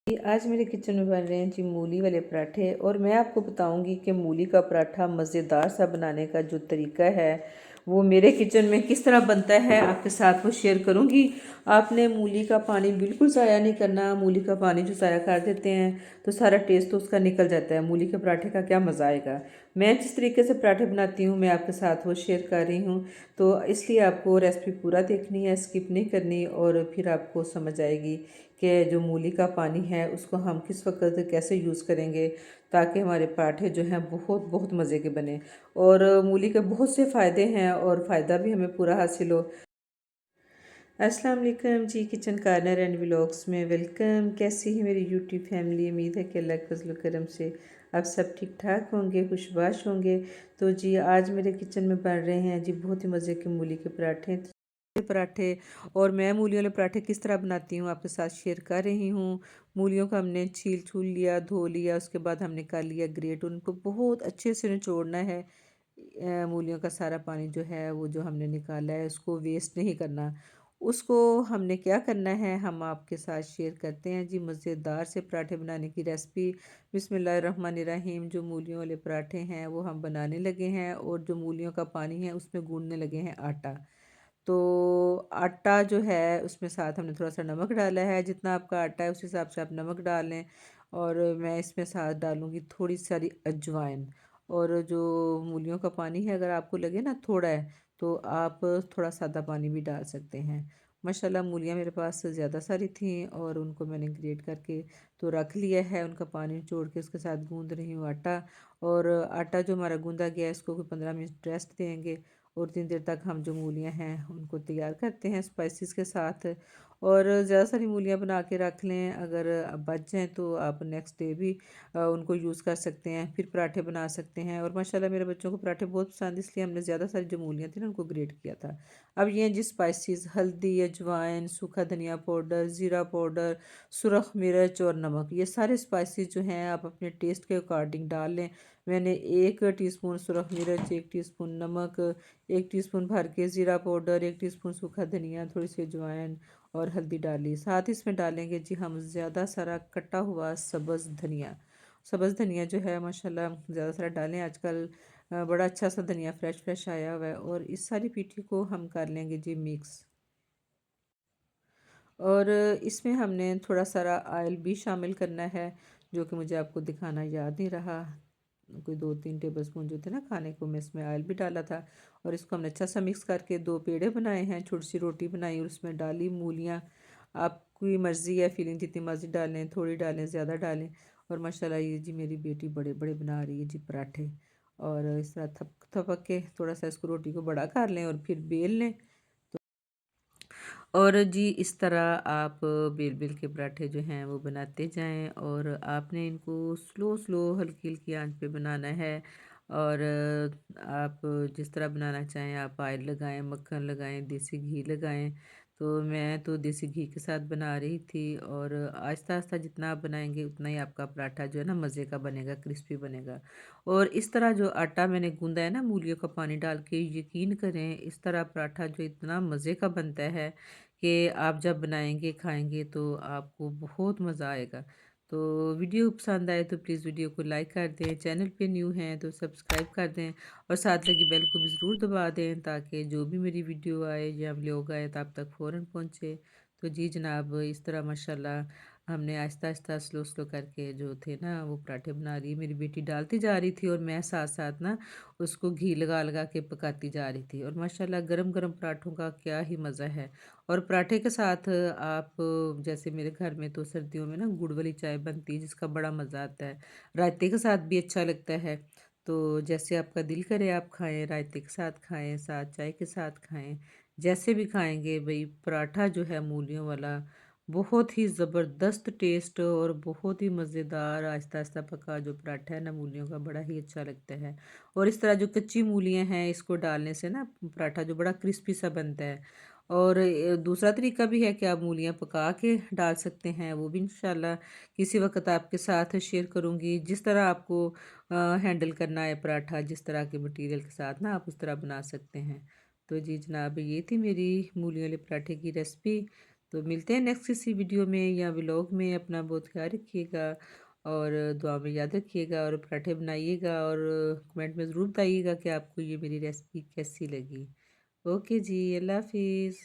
आज मेरे किचन में बन रहे हैं जी मूली वाले पराठे। और मैं आपको बताऊंगी कि मूली का पराठा मज़ेदार सा बनाने का जो तरीका है वो मेरे किचन में किस तरह बनता है आपके साथ वो शेयर करूंगी। आपने मूली का पानी बिल्कुल ज़ाया नहीं करना। मूली का पानी जो ज़ाया कर देते हैं तो सारा टेस्ट तो उसका निकल जाता है। मूली के पराठे का क्या मज़ा आएगा। मैं जिस तरीके से पराठे बनाती हूँ मैं आपके साथ वो शेयर कर रही हूँ, तो इसलिए आपको रेसिपी पूरा देखनी है, स्किप नहीं करनी। और फिर आपको समझ आएगी कि जो मूली का पानी है उसको हम किस वक्त कैसे यूज़ करेंगे ताकि हमारे पराठे जो हैं बहुत बहुत मज़े के बने। और मूली के बहुत से फ़ायदे हैं और फ़ायदा भी हमें पूरा हासिल हो। अस्सलाम वालेकुम जी, किचन कार्नर एंड व्लॉग्स में वेलकम। कैसी है मेरी यूट्यूब फैमिली। उम्मीद है कि अल्लाह के फजल करम से आप सब ठीक ठाक होंगे, खुशबाश होंगे। तो जी आज मेरे किचन में बन रहे हैं जी बहुत ही मज़े के मूली के पराठे। और मैं मूली वाले पराठे किस तरह बनाती हूँ आपके साथ शेयर कर रही हूँ। मूलियों को हमने छील छूल लिया, धो लिया, उसके बाद हमने कर लिया ग्रेट। उनको बहुत अच्छे से निचोड़ना है। मूलियों का सारा पानी जो है वो जो हमने निकाला है उसको वेस्ट नहीं करना। उसको हमने क्या करना है हम आपके साथ शेयर करते हैं जी मज़ेदार से पराठे बनाने की रेसिपी। बिस्मिल्लाहिर्रहमानिर्रहीम। जो मूलियों वाले पराठे हैं वो हम बनाने लगे हैं और जो मूलियों का पानी है उसमें गूंदने लगे हैं आटा। तो आटा जो है उसमें साथ हमने थोड़ा सा नमक डाला है। जितना आपका आटा है उस हिसाब से आप नमक डाल लें। और मैं इसमें साथ डालूँगी थोड़ी सारी अजवाइन। और जो मूलियों का पानी है अगर आपको लगे ना थोड़ा है तो आप थोड़ा सादा पानी भी डाल सकते हैं। माशाल्लाह मूलियाँ मेरे पास ज़्यादा सारी थी और उनको मैंने ग्रेट करके तो रख लिया है। उनका पानी निचोड़ के उसके साथ गूंद रही हूँ आटा। और आटा जो हमारा गूंदा गया है इसको कोई 15 मिनट रेस्ट देंगे। और 3 देर तक हम जो मूलियाँ हैं उनको तैयार करते हैं स्पाइसेस के साथ। और ज़्यादा सारी मूलियाँ बना के रख लें। अगर बच जाएँ तो आप नेक्स्ट डे भी उनको यूज़ कर सकते हैं, फिर पराठे बना सकते हैं। और माशाल्लाह मेरे बच्चों को पराठे बहुत पसंद, इसलिए हमने ज़्यादा सारी जो मूलियाँ थी ना उनको ग्रेट किया था। अब ये हैं जी स्पाइसेस: हल्दी, अजवाइन, सूखा धनिया पाउडर, ज़ीरा पाउडर, सुरख मिर्च और नमक। ये सारे स्पाइसेस जो हैं आप अपने टेस्ट के अकॉर्डिंग डाल लें। मैंने 1 टीस्पून सुरख मिर्च, 1 टीस्पून नमक, 1 टीस्पून भर के ज़ीरा पाउडर, 1 टीस्पून सूखा धनिया, थोड़ी सी अजवाइन और हल्दी डाली। साथ ही इसमें डालेंगे जी हम ज़्यादा सारा कटा हुआ सब्ज़ धनिया। सब्ज़ धनिया जो है माशाल्लाह ज़्यादा सारा डालें। आजकल बड़ा अच्छा सा धनिया फ्रेश फ्रेश आया हुआ है। और इस सारी पीठी को हम कर लेंगे जी मिक्स। और इसमें हमने थोड़ा सारा ऑयल भी शामिल करना है जो कि मुझे आपको दिखाना याद नहीं रहा। कोई 2-3 टेबल स्पून जो थे ना खाने को, मैं इसमें ऑयल भी डाला था। और इसको हमने अच्छा सा मिक्स करके 2 पेड़े बनाए हैं, छोटी सी रोटी बनाई और उसमें डाली मूलियाँ। आपकी मर्ज़ी है, फीलिंग जितनी मर्ज़ी डालें, थोड़ी डालें, ज़्यादा डालें। और माशाल्लाह ये जी मेरी बेटी बड़े बड़े बना रही है जी पराठे। और इस तरह थपक थपक के थोड़ा सा इसको रोटी को बड़ा कर लें और फिर बेल लें। और जी इस तरह आप बेल बेल के पराठे जो हैं वो बनाते जाएं। और आपने इनको स्लो स्लो हल्की हल्की आंच पे बनाना है। और आप जिस तरह बनाना चाहें, आप ऑयल लगाएं, मक्खन लगाएं, देसी घी लगाएं। तो मैं तो देसी घी के साथ बना रही थी। और आहिस्ता आहिस्ता जितना आप बनाएंगे उतना ही आपका पराठा जो है ना मज़े का बनेगा, क्रिस्पी बनेगा। और इस तरह जो आटा मैंने गूंदा है ना मूलियों का पानी डाल के, यकीन करें इस तरह पराठा जो इतना मज़े का बनता है कि आप जब बनाएंगे खाएंगे तो आपको बहुत मज़ा आएगा। तो वीडियो पसंद आए तो प्लीज़ वीडियो को लाइक कर दें, चैनल पे न्यू हैं तो सब्सक्राइब कर दें और साथ लगी बेल को भी ज़रूर दबा दें ताकि जो भी मेरी वीडियो आए या व्लॉग आए तो आप तक फ़ौरन पहुँचे। तो जी जनाब इस तरह माशाल्लाह हमने आहिस्ता आहिस्ता स्लो स्लो करके जो थे ना वो पराठे बना रही, मेरी बेटी डालती जा रही थी और मैं साथ साथ ना उसको घी लगा लगा के पकाती जा रही थी। और माशाल्लाह गरम गरम पराठों का क्या ही मज़ा है। और पराठे के साथ आप जैसे मेरे घर में तो सर्दियों में ना गुड़ वाली चाय बनती है जिसका बड़ा मज़ा आता है। रायते के साथ भी अच्छा लगता है। तो जैसे आपका दिल करे आप खाएं, रायते के साथ खाएं, साथ चाय के साथ खाएं, जैसे भी खाएंगे भाई। पराठा जो है मूलियों वाला बहुत ही ज़बरदस्त टेस्ट और बहुत ही मज़ेदार आहिस्ता आहिस्ता पका जो पराठा है ना मूलियों का, बड़ा ही अच्छा लगता है। और इस तरह जो कच्ची मूलियाँ हैं इसको डालने से ना पराठा जो बड़ा क्रिस्पी सा बनता है। और दूसरा तरीका भी है कि आप मूलियाँ पका के डाल सकते हैं, वो भी इंशाल्लाह किसी वक्त आपके साथ शेयर करूँगी। जिस तरह आपको हैंडल करना है पराठा, जिस तरह के मटेरियल के साथ ना आप उस तरह बना सकते हैं। तो जी जनाब ये थी मेरी मूली वाले पराठे की रेसिपी। तो मिलते हैं नेक्स्ट किसी वीडियो में या व्लॉग में। अपना बहुत ख्याल रखिएगा और दुआ में याद रखिएगा और पराठे बनाइएगा और कमेंट में ज़रूर बताइएगा कि आपको ये मेरी रेसिपी कैसी लगी। ओके जी, अल्लाह हाफिज़।